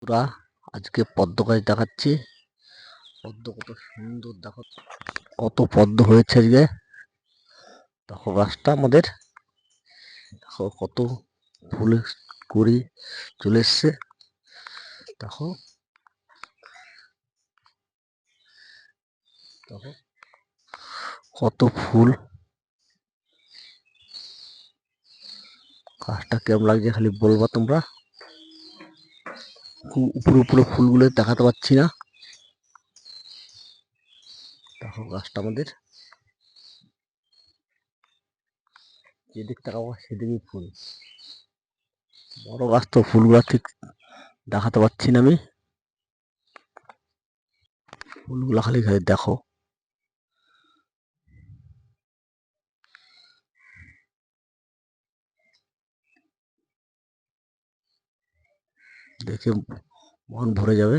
বন্ধুরা, আজকে পদ্ম গাছ দেখাচ্ছি। পদ্ম কত সুন্দর, দেখো কত পদ্ম হয়েছে আজকে। দেখো গাছটা আমাদের, দেখো কত ফুল কুড়ি চলে এসছে। দেখো দেখো কত ফুল। গাছটা কেমন লাগছে খালি বলবা তোমরা। উপরে উপরে ফুলগুলো দেখাতে পাচ্ছি না। দেখো গাছটা আমাদের, যেদিক তাকাবো সেদিকই ফুল। বড় গাছ তো, ফুলগুলা ঠিক দেখাতে পাচ্ছি না আমি। ফুলগুলা খালি খালি দেখো। দেখে মন ভরে যাবে।